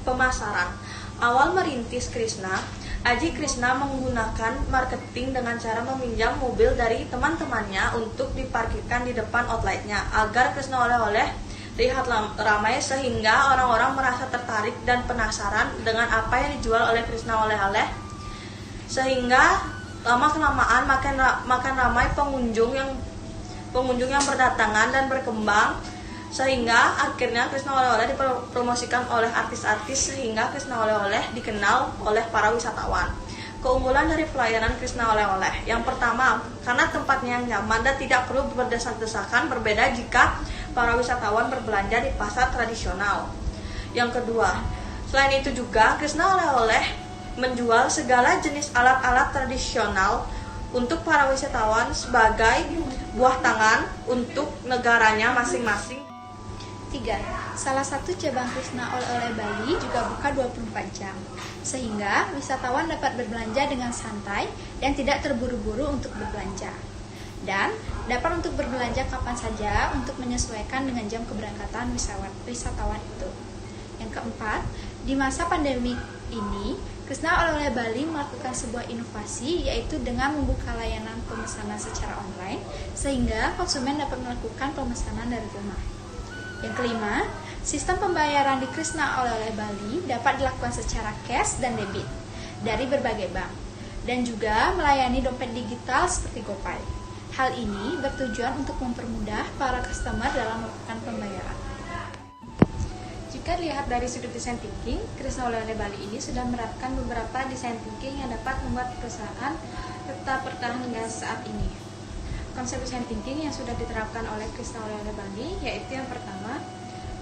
Pemasaran. Awal merintis Krishna, Aji Krishna menggunakan marketing dengan cara meminjam mobil dari teman-temannya untuk diparkirkan di depan outletnya agar Krishna oleh-oleh terlihat ramai sehingga orang-orang merasa tertarik dan penasaran dengan apa yang dijual oleh Krishna oleh-oleh, sehingga lama-kelamaan makin ramai pengunjung yang berdatangan dan berkembang, sehingga akhirnya Krishna oleh-oleh dipromosikan oleh artis-artis sehingga Krishna oleh-oleh dikenal oleh para wisatawan. Keunggulan dari pelayanan Krishna oleh-oleh. Yang pertama, karena tempatnya yang nyaman dan tidak perlu berdesak-desakan, berbeda jika para wisatawan berbelanja di pasar tradisional. Yang kedua, selain itu juga Krishna oleh-oleh menjual segala jenis alat-alat tradisional untuk para wisatawan sebagai buah tangan untuk negaranya masing-masing. 3. Salah satu cabang Krishna oleh-oleh Bali juga buka 24 jam, sehingga wisatawan dapat berbelanja dengan santai dan tidak terburu-buru untuk berbelanja. Dan dapat untuk berbelanja kapan saja untuk menyesuaikan dengan jam keberangkatan wisatawan itu. Yang keempat, di masa pandemi ini, Krishna oleh-oleh Bali melakukan sebuah inovasi, yaitu dengan membuka layanan pemesanan secara online, sehingga konsumen dapat melakukan pemesanan dari rumah. Yang kelima, sistem pembayaran di Krishna oleh-oleh Bali dapat dilakukan secara cash dan debit dari berbagai bank, dan juga melayani dompet digital seperti GoPay. Hal ini bertujuan untuk mempermudah para customer dalam melakukan pembayaran. Jika dilihat dari sudut desain thinking, Krishna oleh-oleh Bali ini sudah menerapkan beberapa desain thinking yang dapat membuat perusahaan tetap bertahan hingga saat ini. Konsep desain thinking yang sudah diterapkan oleh Krishna oleh-oleh Bali yaitu yang pertama,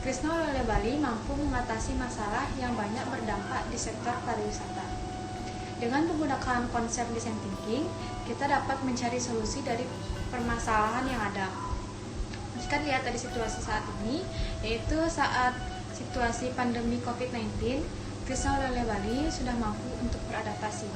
Krishna oleh-oleh Bali mampu mengatasi masalah yang banyak berdampak di sektor pariwisata. Dengan menggunakan konsep desain thinking, kita dapat mencari solusi dari permasalahan yang ada. Jika dilihat dari situasi saat ini, yaitu saat situasi pandemi COVID-19, Krishna oleh-oleh Bali sudah mampu untuk beradaptasi.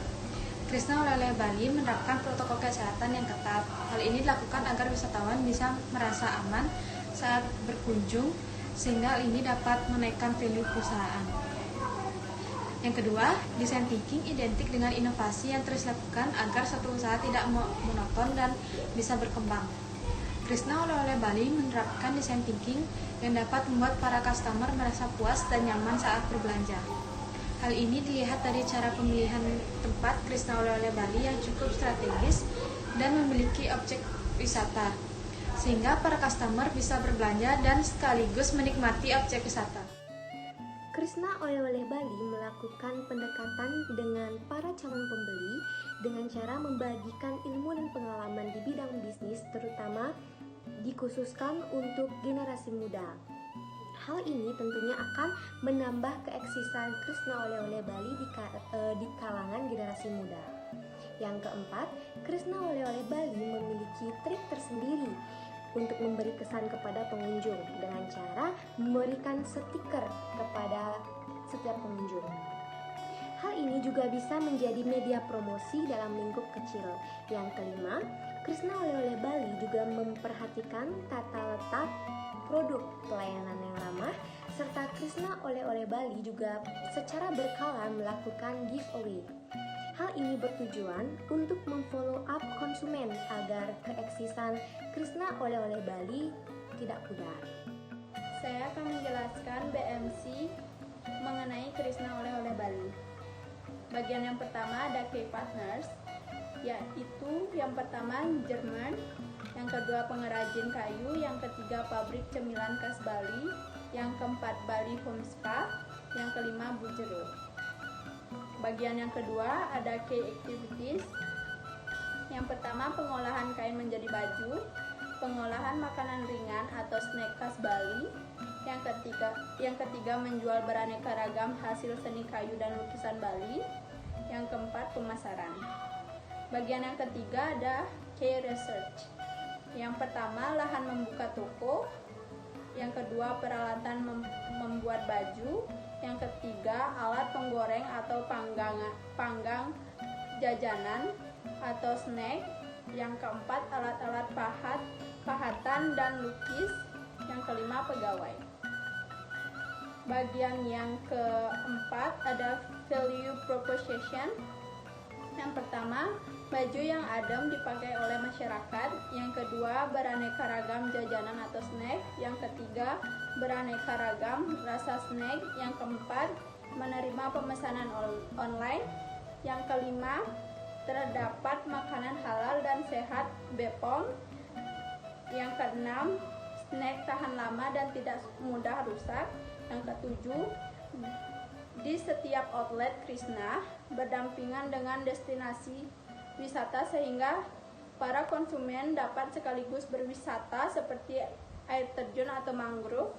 Krishna oleh-oleh Bali menerapkan protokol kesehatan yang ketat. Hal ini dilakukan agar wisatawan bisa merasa aman saat berkunjung, sehingga hal ini dapat menaikkan value perusahaan. Yang kedua, desain thinking identik dengan inovasi yang terus dilakukan agar satu usaha tidak monoton dan bisa berkembang. Krishna oleh-oleh Bali menerapkan desain thinking yang dapat membuat para customer merasa puas dan nyaman saat berbelanja. Hal ini dilihat dari cara pemilihan tempat Krishna oleh-oleh Bali yang cukup strategis dan memiliki objek wisata, sehingga para customer bisa berbelanja dan sekaligus menikmati objek wisata. Krishna oleh-oleh Bali melakukan pendekatan dengan para calon pembeli dengan cara membagikan ilmu dan pengalaman di bidang bisnis, terutama dikhususkan untuk generasi muda. Hal ini tentunya akan menambah keeksisan Krishna oleh-oleh Bali di kalangan generasi muda. Yang keempat, Krishna oleh-oleh Bali memiliki trik tersendiri untuk memberi kesan kepada pengunjung dengan cara memberikan stiker kepada setiap pengunjung. Hal ini juga bisa menjadi media promosi dalam lingkup kecil. Yang kelima, Krishna oleh-oleh Bali juga memperhatikan tata letak produk, pelayanan yang ramah, serta Krishna oleh-oleh Bali juga secara berkala melakukan giveaway. Hal ini bertujuan untuk memfollow up konsumen agar keeksisan Krishna oleh-oleh Bali tidak pudar. Saya akan menjelaskan BMC mengenai Krishna oleh-oleh Bali. Bagian yang pertama ada key partners, yaitu yang pertama Jerman, yang kedua pengrajin kayu, yang ketiga pabrik cemilan khas Bali, yang keempat Bali Home Spa, yang kelima Bujero. Bagian yang kedua ada key activities. Yang pertama pengolahan kain menjadi baju, pengolahan makanan ringan atau snack khas Bali. Yang ketiga menjual beraneka ragam hasil seni kayu dan lukisan Bali. Yang keempat pemasaran. Bagian yang ketiga ada key research. Yang pertama lahan membuka toko, yang kedua peralatan membuat baju, yang ketiga alat penggoreng atau panggang jajanan atau snack, yang keempat alat-alat pahatan dan lukis, yang kelima pegawai. Bagian yang keempat ada value proposition. Yang pertama, baju yang adem dipakai oleh masyarakat. Yang kedua, beraneka ragam jajanan atau snack. Yang ketiga, beraneka ragam rasa snack. Yang keempat, menerima pemesanan online. Yang kelima, terdapat makanan halal dan sehat BPOM. Yang keenam, snack tahan lama dan tidak mudah rusak. Yang ketujuh, di setiap outlet Krishna berdampingan dengan destinasi wisata sehingga para konsumen dapat sekaligus berwisata seperti air terjun atau mangrove.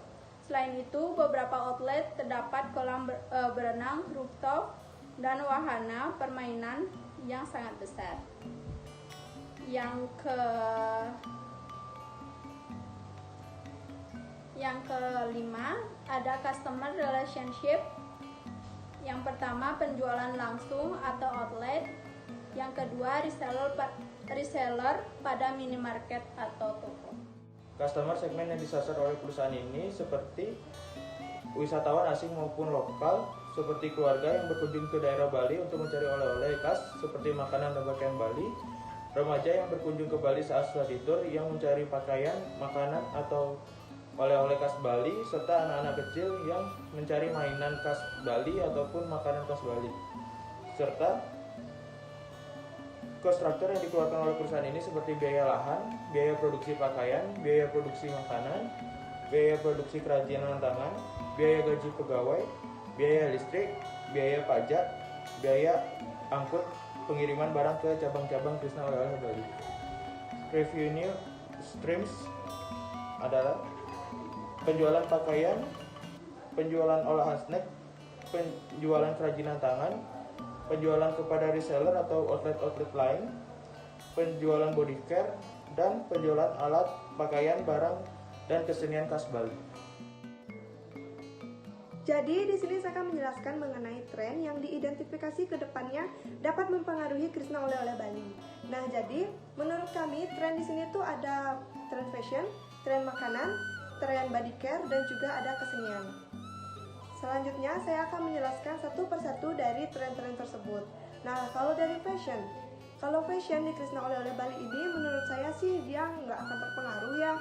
Selain itu, beberapa outlet terdapat kolam berenang, rooftop, dan wahana permainan yang sangat besar. Yang kelima ada customer relationship. Yang pertama, penjualan langsung atau outlet. Yang kedua, reseller pada minimarket atau toko. Customer segmen yang disasar oleh perusahaan ini seperti wisatawan asing maupun lokal, seperti keluarga yang berkunjung ke daerah Bali untuk mencari oleh-oleh khas seperti makanan dan pakaian Bali, remaja yang berkunjung ke Bali saat study tour yang mencari pakaian, makanan, atau oleh-oleh khas Bali, serta anak-anak kecil yang mencari mainan khas Bali ataupun makanan khas Bali. Serta cost structure yang dikeluarkan oleh perusahaan ini seperti biaya lahan, biaya produksi pakaian, biaya produksi makanan, biaya produksi kerajinan tangan, biaya gaji pegawai, biaya listrik, biaya pajak, biaya angkut pengiriman barang ke cabang-cabang Krishna Oleh-oleh Bali. Revenue streams adalah penjualan pakaian, penjualan olahan snack, penjualan kerajinan tangan, penjualan kepada reseller atau outlet-outlet lain, penjualan body care, dan penjualan alat, pakaian, barang, dan kesenian khas Bali. Jadi di sini saya akan menjelaskan mengenai tren yang diidentifikasi ke depannya dapat mempengaruhi Krishna Oleh-oleh Bali. Nah, jadi menurut kami tren di sini tuh ada tren fashion, tren makanan, tren body care, dan juga ada kesenian. Selanjutnya saya akan menjelaskan satu persatu dari tren-tren tersebut. Nah, kalau dari fashion, kalau fashion di Krishna Oleh-oleh Bali ini menurut saya sih dia nggak akan terpengaruh ya,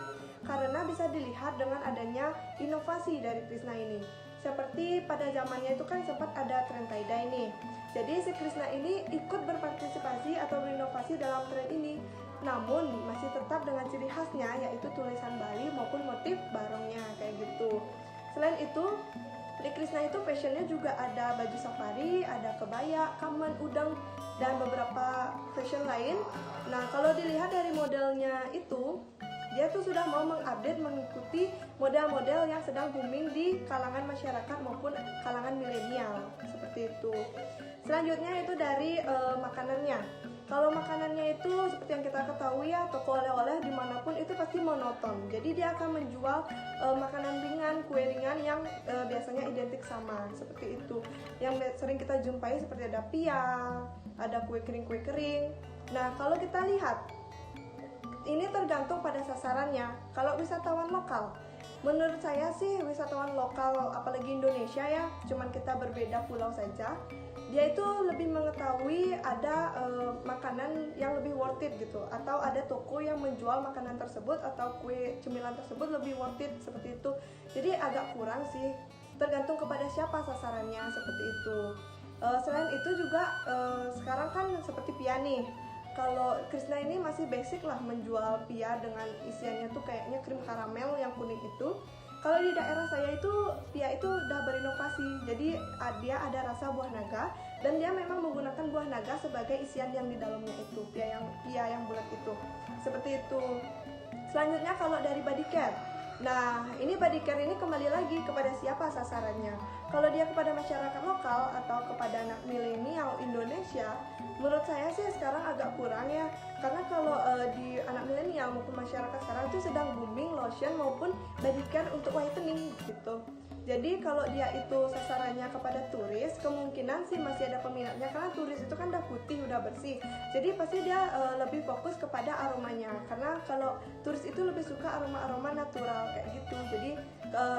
karena bisa dilihat dengan adanya inovasi dari Krishna ini. Seperti pada zamannya itu kan sempat ada tren tie-dye nih. Jadi si Krishna ini ikut berpartisipasi atau berinovasi dalam tren ini, namun masih tetap dengan ciri khasnya yaitu tulisan Bali maupun motif barongnya kayak gitu. Selain itu, di Krishna itu fashionnya juga ada baju safari, ada kebaya, kamen, udang, dan beberapa fashion lain. Nah, kalau dilihat dari modelnya itu, dia tuh sudah mau mengupdate mengikuti model-model yang sedang booming di kalangan masyarakat maupun kalangan milenial, seperti itu. Selanjutnya itu dari makanannya. Kalau makanannya itu seperti yang kita ketahui ya, toko oleh-oleh dimanapun itu pasti monoton. Jadi dia akan menjual makanan ringan, kue ringan yang biasanya identik sama, seperti itu. Yang sering kita jumpai seperti ada pia, ada kue kering. Nah, kalau kita lihat, ini tergantung pada sasarannya. Kalau wisatawan lokal, menurut saya sih wisatawan lokal, apalagi Indonesia ya, cuman kita berbeda pulau saja, dia itu lebih mengetahui ada makanan yang lebih worth it gitu, atau ada toko yang menjual makanan tersebut atau kue cemilan tersebut lebih worth it, seperti itu. Jadi agak kurang sih, tergantung kepada siapa sasarannya, seperti itu. Selain itu juga sekarang kan seperti pia nih. Kalau Krishna ini masih basic lah menjual pia dengan isiannya tuh kayaknya krim karamel yang kuning itu. Kalau di daerah saya itu pia itu udah berinovasi, jadi dia ada rasa buah naga dan dia memang menggunakan buah naga sebagai isian yang di dalamnya itu, pia yang bulat itu, seperti itu. Selanjutnya kalau dari body care, nah ini body care ini kembali lagi kepada siapa sasarannya. Kalau dia kepada masyarakat lokal atau kepada anak milenial Indonesia, menurut saya sih sekarang agak kurang ya, karena kalau di anak milenial maupun masyarakat sekarang itu sedang booming lotion maupun body care untuk whitening gitu. Jadi kalau dia itu sasarannya kepada turis, kemungkinan sih masih ada peminatnya karena turis itu kan udah putih, udah bersih. Jadi pasti dia lebih fokus kepada aromanya. Karena kalau turis itu lebih suka aroma-aroma natural kayak gitu. Jadi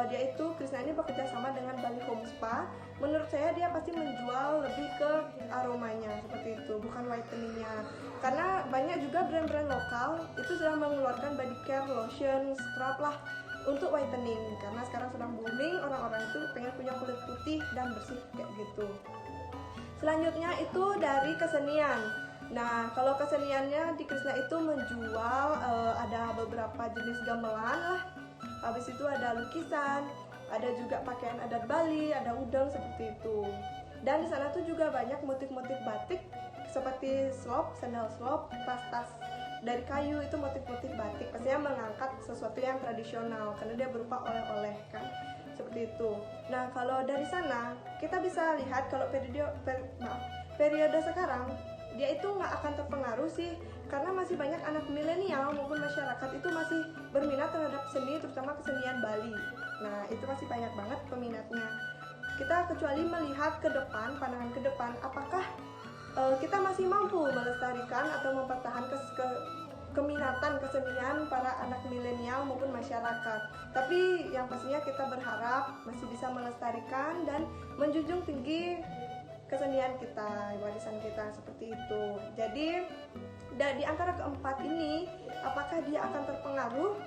dia itu Krishna ini bekerja sama dengan Bali Home Spa. Menurut saya dia pasti menjual lebih ke aromanya seperti itu, bukan whiteningnya. Karena banyak juga brand-brand lokal itu sudah mengeluarkan body care, lotion, scrub lah untuk whitening, karena sekarang sedang booming, orang-orang itu pengen punya kulit putih dan bersih kayak gitu. Selanjutnya itu dari kesenian. Nah, kalau keseniannya di Krishna itu menjual ada beberapa jenis gamelan lah. Habis itu ada lukisan, ada juga pakaian adat Bali, ada udang seperti itu. Dan di sana tuh juga banyak motif-motif batik seperti slop, sandal slop, tas-tas dari kayu, itu motif-motif batik. Pastinya mengangkat sesuatu yang tradisional karena dia berupa oleh-oleh kan, seperti itu. Nah, kalau dari sana kita bisa lihat kalau periode sekarang dia itu nggak akan terpengaruh sih, karena masih banyak anak milenial maupun masyarakat itu masih berminat terhadap seni, terutama kesenian Bali. Nah, itu masih banyak banget peminatnya. Kita kecuali melihat ke depan, pandangan ke depan, apakah kita masih mampu melestarikan atau mempertahankan keminatan kesenian para anak milenial maupun masyarakat. Tapi yang pastinya kita berharap masih bisa melestarikan dan menjunjung tinggi kesenian kita, warisan kita seperti itu. Jadi di antara keempat ini, apakah dia akan terpengaruh?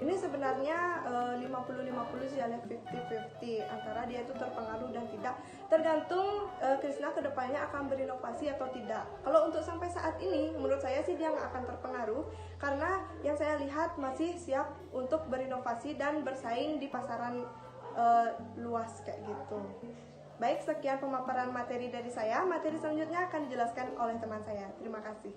Ini sebenarnya 50-50 sih, alias 50-50 antara dia itu terpengaruh dan tidak, tergantung Krishna kedepannya akan berinovasi atau tidak. Kalau untuk sampai saat ini menurut saya sih dia nggak akan terpengaruh, karena yang saya lihat masih siap untuk berinovasi dan bersaing di pasaran luas kayak gitu. Baik, sekian pemaparan materi dari saya. Materi selanjutnya akan dijelaskan oleh teman saya. Terima kasih.